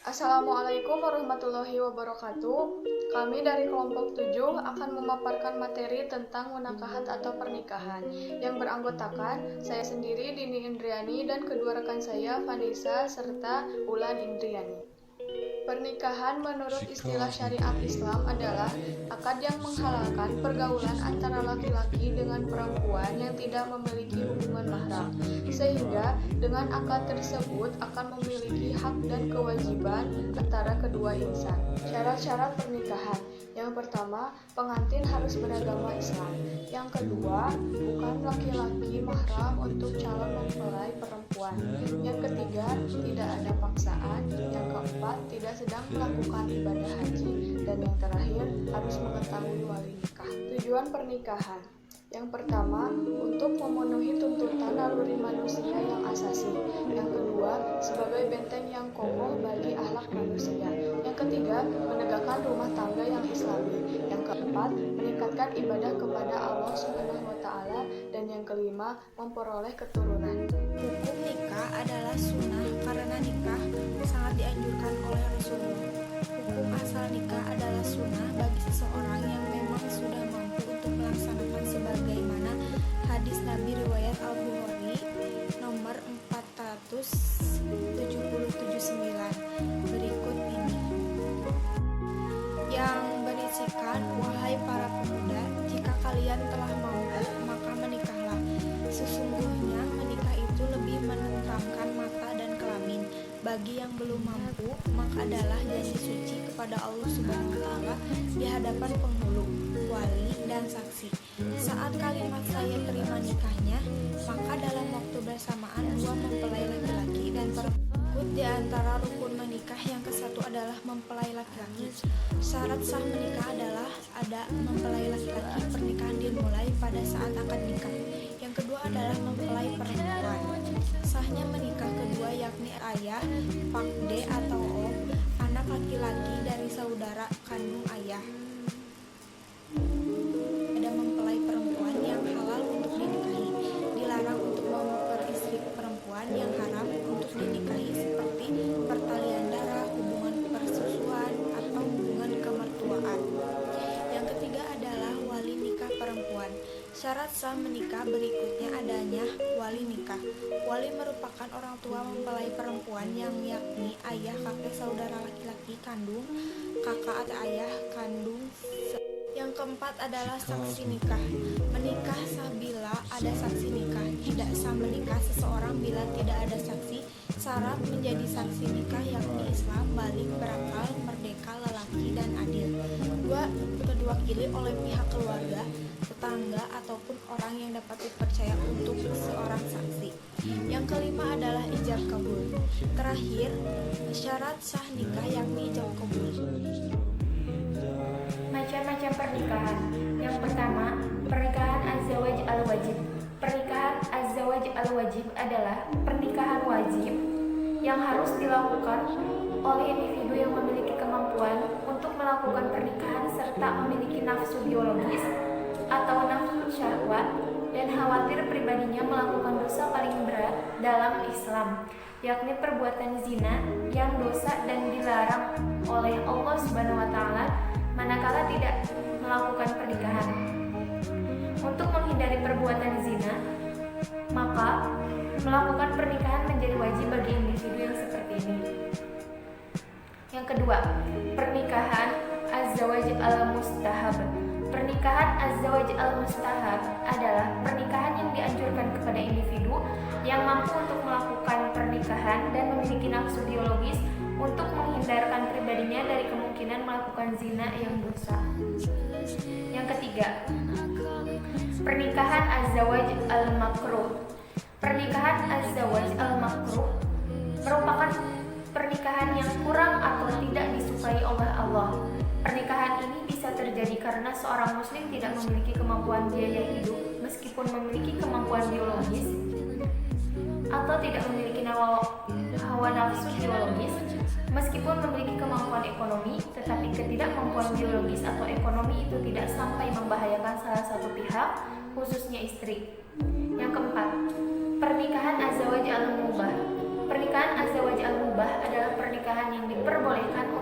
Assalamualaikum warahmatullahi wabarakatuh. Kami dari kelompok 7 akan memaparkan materi tentang munakahat atau pernikahan yang beranggotakan saya sendiri Dini Indriani dan kedua rekan saya Vanessa serta Ulan Indriani. Pernikahan menurut istilah syariat Islam adalah akad yang menghalalkan pergaulan antara laki-laki dengan perempuan yang tidak memiliki hubungan mahram, sehingga dengan akad tersebut akan memiliki hak dan kewajiban antara kedua insan. Syarat-syarat pernikahan: yang pertama, pengantin harus beragama Islam. Yang kedua, bukan laki-laki mahram untuk calon mempelai perempuan. Yang ketiga, tidak ada paksaan. Yang keempat, tidak sedang melakukan ibadah haji. Dan yang terakhir, harus mengetahui wali nikah. Tujuan pernikahan: yang pertama, untuk memenuhi tuntutan naluri manusia yang asasi. Yang kedua, sebagai benteng yang kokoh bagi akhlak manusia. Yang ketiga, menegakkan rumah tangga yang islami. Yang keempat, meningkatkan ibadah kepada Allah SWT. Dan yang kelima, memperoleh keturunan. Hukum nikah adalah sunnah karena nikah sangat dianjurkan oleh Rasulullah. Hukum asal nikah adalah sunnah bagi seseorang yang memang sudah mampu untuk melaksanakan sebagaimana hadis Nabi riwayat Al-Bukhari nomor 477/9 berikut ini, yang berisikan, wahai para pemuda, jika kalian telah mampu maka menikahlah. Sesungguhnya menikah itu lebih menenteramkan mata dan kelamin. Bagi yang belum mampu, maka adalah janji suci kepada Allah Subhanahu wa Ta'ala di hadapan penghulu, wali, dan saksi. Saat kalimat saya terima nikahnya, maka dalam waktu bersamaan dua mempelai laki-laki dan perempuan di antara rukun menikah yang kesatu adalah mempelai laki-laki. Syarat sah menikah adalah ada mempelai laki-laki. Pernikahan dimulai pada saat akad nikah. Yang kedua adalah mempelai perempuan. Sahnya menikah kedua yakni ayah, pakde atau om, anak laki-laki dari saudara kandung ayah. Ada mempelai perempuan yang halal untuk dinikahi, dilarang untuk memperistri perempuan yang haram untuk dinikahi seperti pertalian darah, hubungan persusuan, atau hubungan kemertuaan. Yang ketiga adalah wali nikah perempuan. Syarat sah menikah berikutnya adanya wali nikah. Wali merupakan orang tua mempelai perempuan yang yakni ayah, kakek, saudara laki-laki kandung, kakak atau ayah kandung. Yang keempat adalah saksi nikah. Menikah sah bila ada saksi nikah. Tidak sah menikah seseorang bila tidak ada saksi. Syarat menjadi saksi nikah yakni Islam, balik, berakal, merdeka, lelaki, dan adil. Diwakili oleh pihak keluarga, tetangga, ataupun orang yang dapat dipercaya untuk seorang saksi. Yang kelima adalah ijab kabul. Terakhir, syarat sah nikah yakni ijab kabul. Macam-macam pernikahan. Yang pertama, pernikahan az-zawaj al-wajib. Pernikahan az-zawaj al-wajib adalah pernikahan wajib yang harus dilakukan oleh individu yang memiliki kemampuan untuk melakukan pernikahan serta memiliki nafsu biologis atau nafsu syahwat dan khawatir pribadinya melakukan dosa paling berat dalam Islam, yakni perbuatan zina yang dosa dan dilarang oleh Allah Subhanahu wa Ta'ala manakala tidak melakukan pernikahan. Untuk menghindari perbuatan zina, maka melakukan pernikahan menjadi wajib bagi individu yang seperti ini. Yang kedua, pernikahan az-zawaj al-mustahab. Pernikahan az-zawaj al-mustahab adalah pernikahan yang dianjurkan kepada individu yang mampu untuk melakukan pernikahan dan memiliki nafsu biologis untuk menghindarkan pribadinya dari kemungkinan melakukan zina yang dosa. Yang ketiga, pernikahan az-zawaj al-makruh. Pernikahan az-zawaj al-makruh merupakan pernikahan yang kurang atau tidak disukai oleh Allah. Pernikahan ini bisa terjadi karena seorang muslim tidak memiliki kemampuan biaya hidup meskipun memiliki kemampuan biologis, atau tidak memiliki hawa nafsu biologis meskipun memiliki kemampuan ekonomi, tetapi ketidakmampuan biologis atau ekonomi itu tidak sampai membahayakan salah satu pihak, khususnya istri. Yang keempat, pernikahan az-zawaj al-mubah. Pernikahan az-zawaj al-mubah adalah pernikahan yang diperbolehkan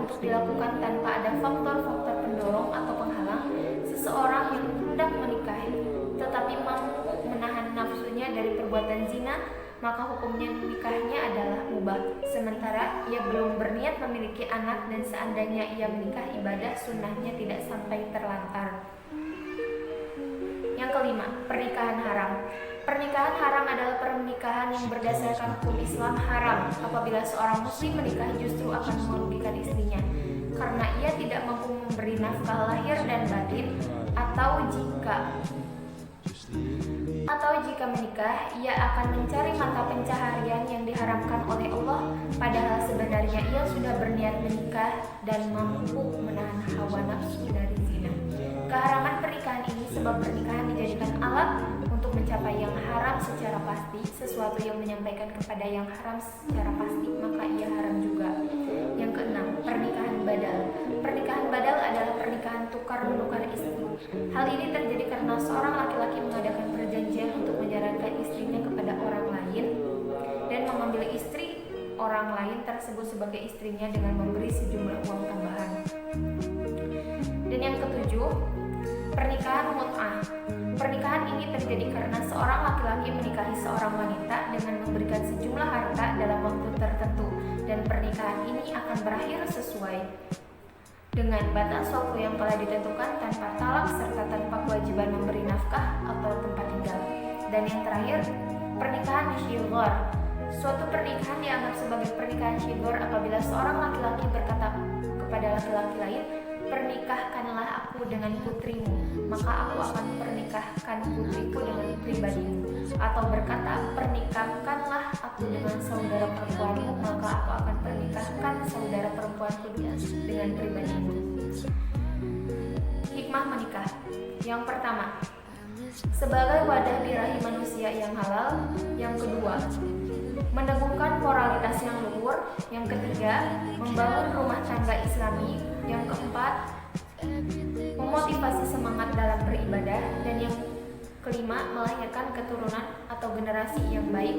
untuk dilakukan tanpa ada faktor-faktor pendorong atau penghalang seseorang yang hendak menikahi, tetapi mampu menahan nafsunya dari perbuatan zina, maka hukumnya nikahnya adalah mubah. Sementara ia belum berniat memiliki anak dan seandainya ia menikah, ibadah sunnahnya tidak sampai terlantar. Yang kelima, pernikahan haram. Pernikahan haram adalah pernikahan yang berdasarkan hukum Islam haram apabila seorang muslim menikah justru akan merugikan istrinya karena ia tidak mampu memberi nafkah lahir dan batin, atau jika menikah ia akan mencari mata pencaharian yang diharamkan oleh Allah, padahal sebenarnya ia sudah berniat menikah dan mampu menahan hawa nafsu dari zina. Keharaman pernikahan ini sebab pernikahan dijadikan alat untuk mencapai yang haram secara pasti. Sesuatu yang menyampaikan kepada yang haram secara pasti, maka ia haram juga. Yang keenam, pernikahan badal. Pernikahan badal adalah pernikahan tukar-menukar istri. Hal ini terjadi karena seorang laki-laki mengadakan perjanjian untuk menyarankan istrinya kepada orang lain dan mengambil istri orang lain tersebut sebagai istrinya dengan memberi sejumlah uang tambahan. Dan yang ketujuh, pernikahan mut'ah. Pernikahan ini terjadi karena seorang laki-laki menikahi seorang wanita dengan memberikan sejumlah harta dalam waktu tertentu, dan pernikahan ini akan berakhir sesuai dengan batas waktu yang telah ditentukan tanpa talak serta tanpa kewajiban memberi nafkah atau tempat tinggal. Dan yang terakhir, pernikahan syighar. Suatu pernikahan dianggap sebagai pernikahan syighar apabila seorang laki-laki berkata kepada laki-laki lain, "Pernikahkanlah aku dengan putrimu, maka aku akan pernikahkan putriku dengan pribadimu." Atau berkata, "Pernikahkanlah aku dengan saudara perempuanmu, maka aku akan pernikahkan saudara perempuanku dengan pribadimu." Hikmah menikah. Yang pertama, sebagai wadah birahi manusia yang halal. Yang kedua, meneguhkan moralitas yang luhur. Yang ketiga, membangun rumah tangga Islami. Yang keempat, memotivasi semangat dalam beribadah. Dan yang kelima, melahirkan keturunan atau generasi yang baik.